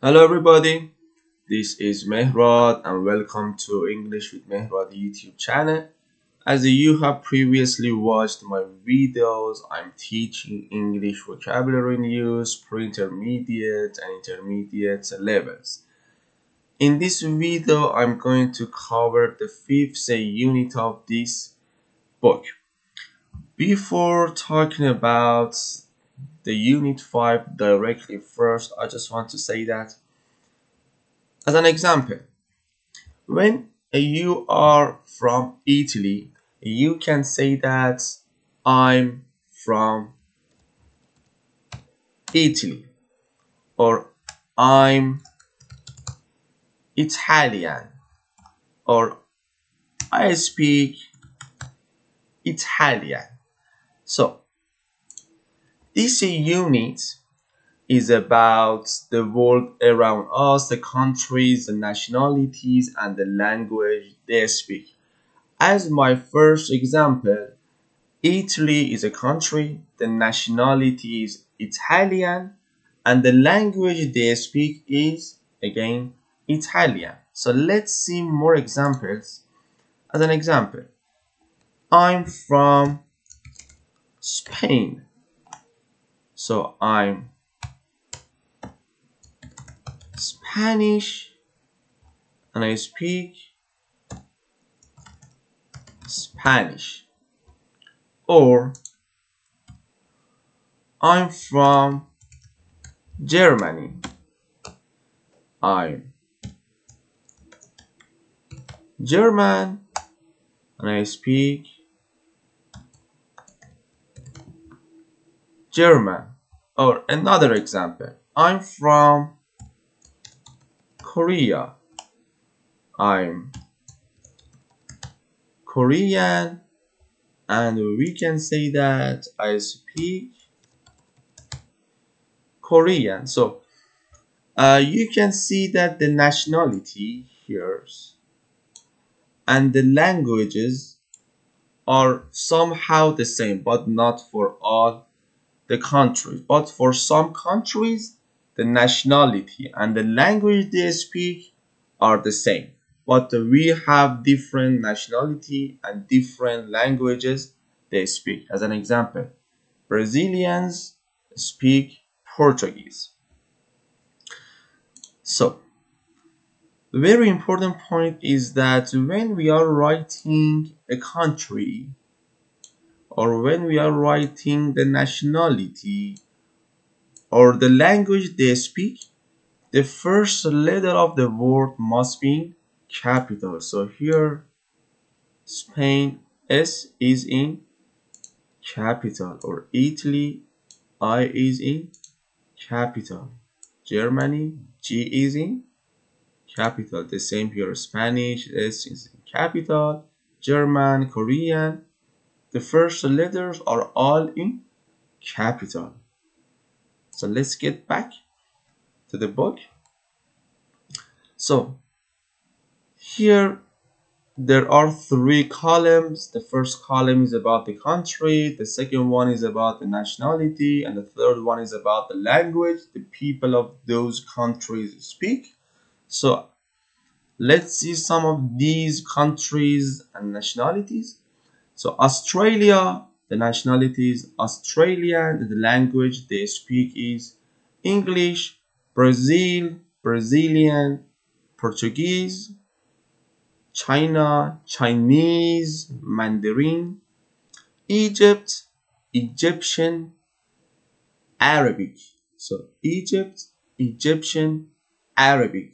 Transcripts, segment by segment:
Hello everybody, this is Mehrad and welcome to English with Mehrad YouTube channel. As you have previously watched my videos, I'm teaching English vocabulary use pre-intermediate and intermediate levels. In this video, I'm going to cover the fifth unit of this book. Before talking about the unit 5 directly first, I just want to say that as an example, when you are from Italy, you can say that I'm from Italy or I'm Italian or I speak Italian. So this unit is about the world around us, the countries, the nationalities, and the language they speak. As my first example, Italy is a country, the nationality is Italian, and the language they speak is, again, Italian. So let's see more examples. As an example, I'm from Spain. So I'm Spanish and I speak Spanish. Or I'm from Germany. I'm German and I speak German. Or another example, I'm from Korea. I'm Korean and we can say that I speak Korean. So you can see that the nationality here and the languages are somehow the same, but not for all the countries. But for some countries, the nationality and the language they speak are the same. But we have different nationality and different languages they speak. As an example, Brazilians speak Portuguese. So, the very important point is that when we are writing a country or when we are writing the nationality or the language they speak, the first letter of the word must be capital. So here, Spain, S is in capital, or Italy, I is in capital. Germany, G is in capital. The same here, Spanish, S is in capital. German, Korean, the first letters are all in capital. So let's get back to the book. So here there are three columns. The first column is about the country, the second one is about the nationality, and the third one is about the language the people of those countries speak. So let's see some of these countries and nationalities. So Australia, the nationality is Australian, the language they speak is English. Brazil, Brazilian. Portuguese. China, Chinese, Mandarin. Egypt, Egyptian, Arabic. So Egypt, Egyptian, Arabic.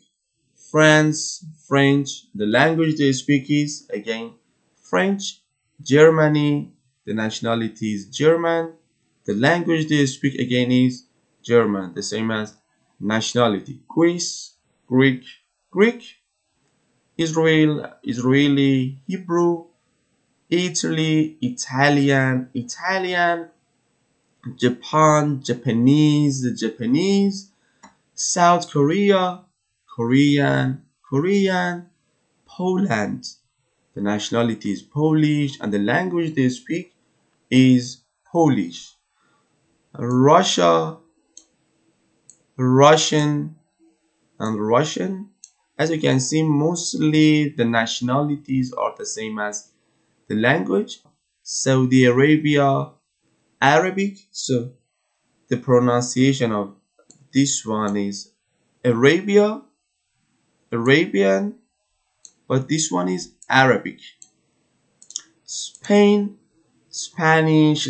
France, French. The language they speak is again French. Germany, the nationality is German. The language they speak again is German, the same as nationality. Greece, Greek, Greek. Israel, Israeli, Hebrew. Italy, Italian, Italian. Japan, Japanese, Japanese. South Korea, Korean, Korean. Poland, the nationality is Polish and the language they speak is Polish. Russia, Russian. and Russian. As you can see, mostly the nationalities are the same as the language. Saudi Arabia, Arabic. So the pronunciation of this one is Arabia, Arabian, but this one is Arabic. Spain, Spanish,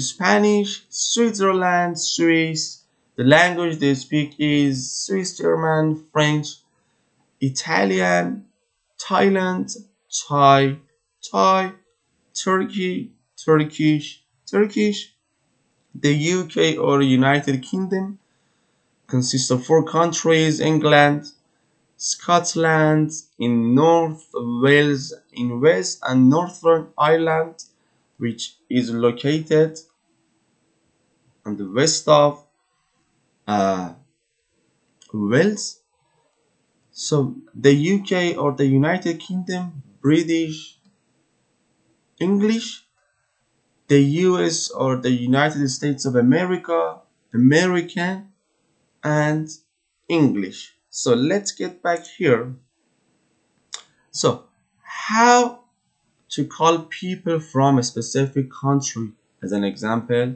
Switzerland, Swiss. The language they speak is Swiss German, French, Italian, Thailand, Thai, Turkish. The UK or United Kingdom consists of four countries: England, Scotland in North, Wales in West, and Northern Ireland, which is located on the west of uh, Wales. So the UK or the United Kingdom, British English. The US or the United States of America, American, and English. So let's get back here. So how to call people from a specific country? As an example,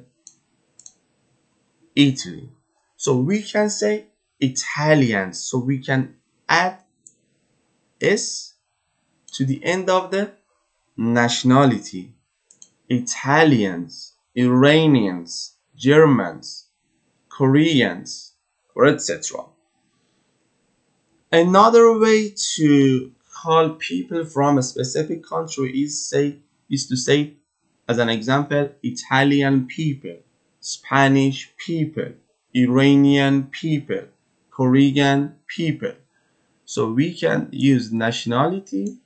Italy. So we can say Italians. So we can add S to the end of the nationality. Italians, Iranians, Germans, Koreans, or etc. Another way to call people from a specific country is to say, as an example, Italian people, Spanish people, Iranian people, Korean people. So we can use nationality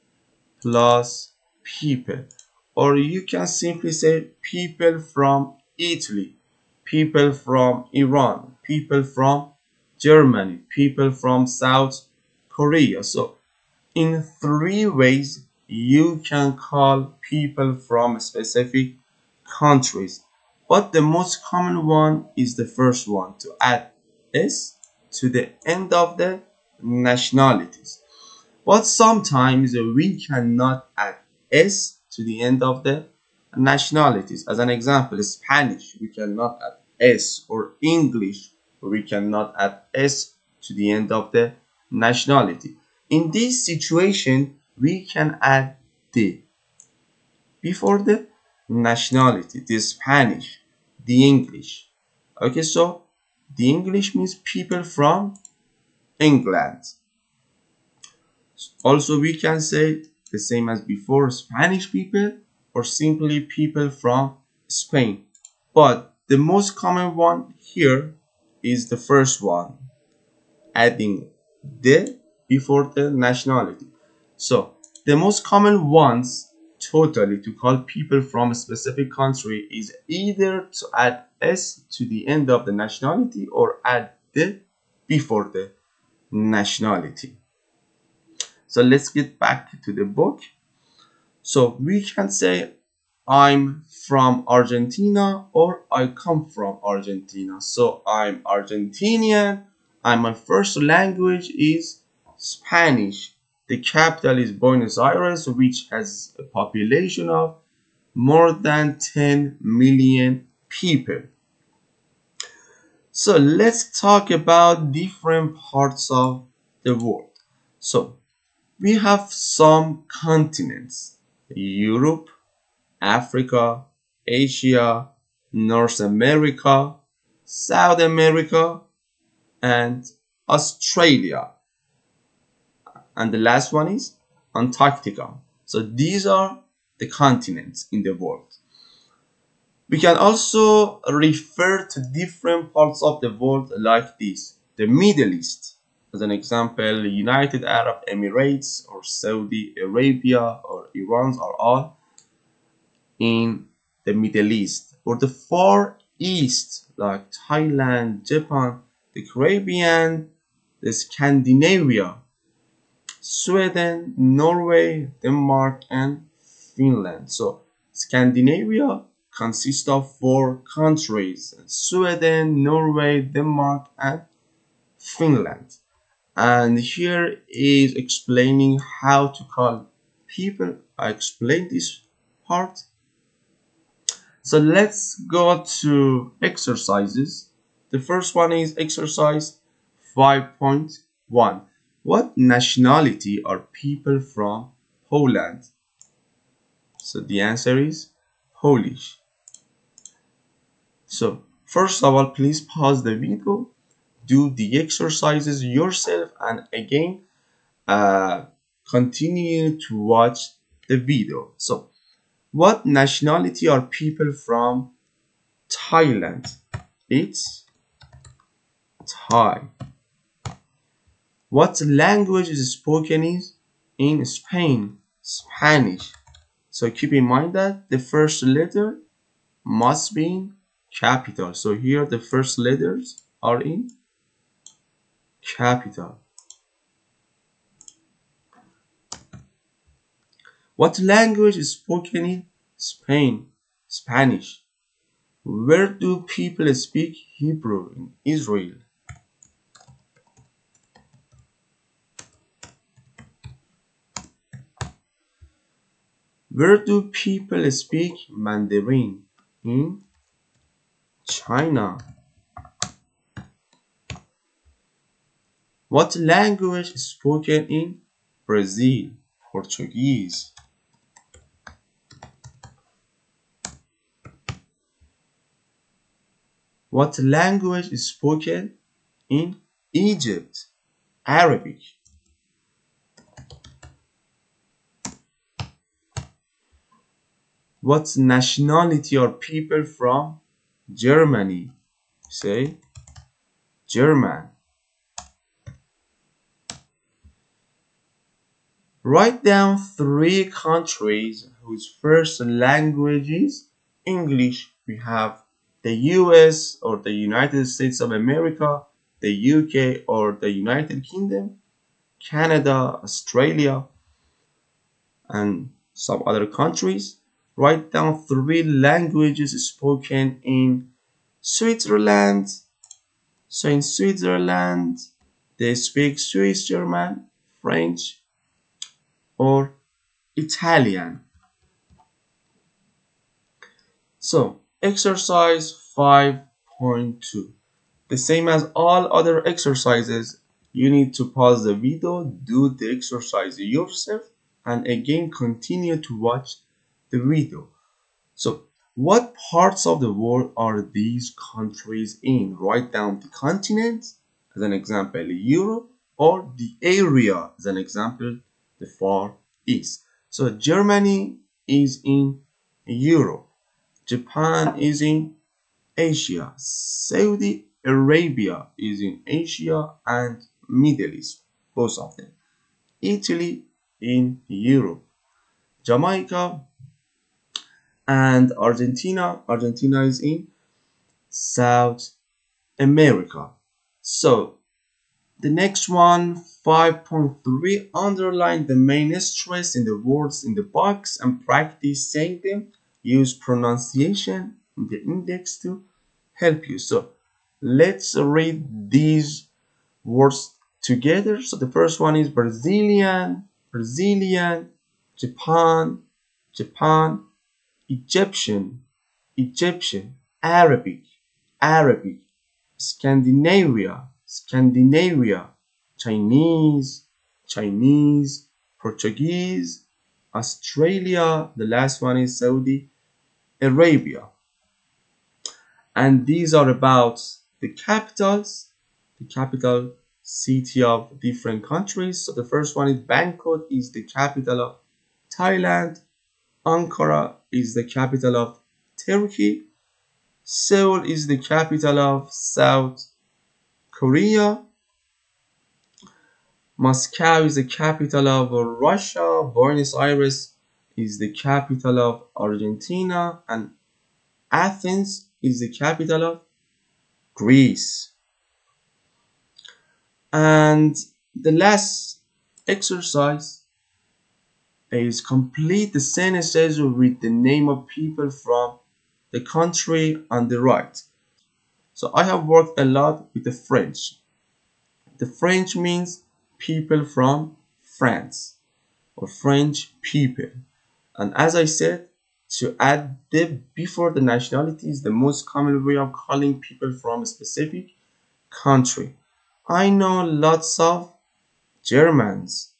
plus people, or you can simply say people from Italy, people from Iran, people from Germany, people from South Korea. So in three ways you can call people from specific countries, but the most common one is the first one, to add S to the end of the nationalities. But sometimes we cannot add S to the end of the nationalities. As an example, Spanish, we cannot add S, or English, we cannot add S to the end of the nationality. In this situation, we can add the before the nationality, the Spanish, the English. Okay, so the English means people from England. Also, we can say the same as before, Spanish people, or simply people from Spain. But the most common one here is the first one, adding the before the nationality. So the most common ones totally to call people from a specific country is either to add S to the end of the nationality or add the before the nationality. So let's get back to the book. So we can say I'm from Argentina, or I come from Argentina. So I'm Argentinian and my first language is Spanish. The capital is Buenos Aires, which has a population of more than 10 million people. So let's talk about different parts of the world. So we have some continents: Europe, Africa, Asia, North America, South America, and Australia. And the last one is Antarctica. So these are the continents in the world. We can also refer to different parts of the world like this: the Middle East. As an example, United Arab Emirates or Saudi Arabia or Iran are all in the Middle East. Or the Far East, like Thailand, Japan, the Caribbean, the Scandinavia, Sweden, Norway, Denmark, and Finland. So Scandinavia consists of four countries: Sweden, Norway, Denmark, and Finland. And here is explaining how to call people. I explained this part. So let's go to exercises. The first one is exercise 5.1. What nationality are people from Poland? So the answer is Polish. So first of all, please pause the video, do the exercises yourself, and again uh, continue to watch the video. So what nationality are people from Thailand? It's Thai. What language is spoken in Spain? Spanish. So keep in mind that the first letter must be in capital. So here the first letters are in capital. What language is spoken in Spain? Spanish. Where do people speak Hebrew in Israel? Where do people speak Mandarin in China? What language is spoken in Brazil? Portuguese. What language is spoken in Egypt? Arabic. What nationality are people from Germany? Say German. Write down 3 countries whose first language is English. We have the US or the United States of America, the UK or the United Kingdom, Canada, Australia, and some other countries. Write down 3 languages spoken in Switzerland. So in Switzerland, they speak Swiss German, French, or Italian. So exercise 5.2. The same as all other exercises, you need to pause the video, do the exercise yourself, and again continue to watch the video. So what parts of the world are these countries in? Write down the continent, as an example, Europe, or the area, as an example, the Far East. So Germany is in Europe. Japan is in Asia. Saudi Arabia is in Asia and Middle East, both of them. Italy in Europe. Jamaica and Argentina. Argentina is in South America. So the next one, 5.3, underline the main stress in the words in the box and practice saying them. Use pronunciation in the index to help you. So let's read these words together. So the first one is Brazilian, Brazilian, Japan, Japan, Egyptian, Egyptian, Arabic, Arabic, Scandinavia, Scandinavia, Chinese, Chinese, Portuguese, Australia, the last one is Saudi Arabia. And these are about the capitals, the capital city of different countries. So the first one is Bangkok, is the capital of Thailand. Ankara is the capital of Turkey. Seoul is the capital of South Korea. Moscow is the capital of Russia. Buenos Aires is the capital of Argentina. And Athens is the capital of Greece. And the last exercise is complete the sentences with the name of people from the country on the right. So I have worked a lot with the French. The French means people from France or French people. And as I said, to add the before the nationality is the most common way of calling people from a specific country. I know lots of Germans.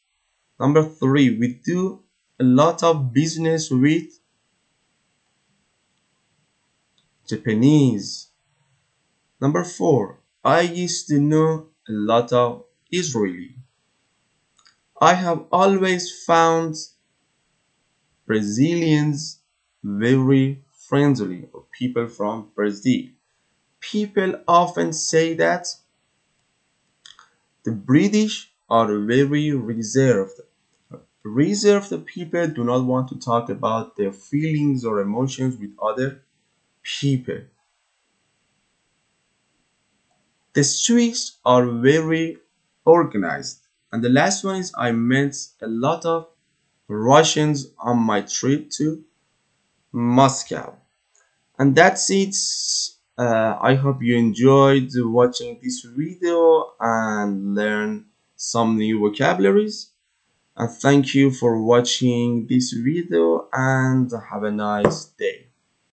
Number three, we do a lot of business with Japanese. Number four, I used to know a lot of Israeli. I have always found Brazilians very friendly, or people from Brazil. People often say that the British are very reserved. Reserved people do not want to talk about their feelings or emotions with other people. The Swiss are very organized. And the last one is I met a lot of Russians on my trip to Moscow. And that's it. I hope you enjoyed watching this video and learn some new vocabularies. And thank you for watching this video and have a nice day.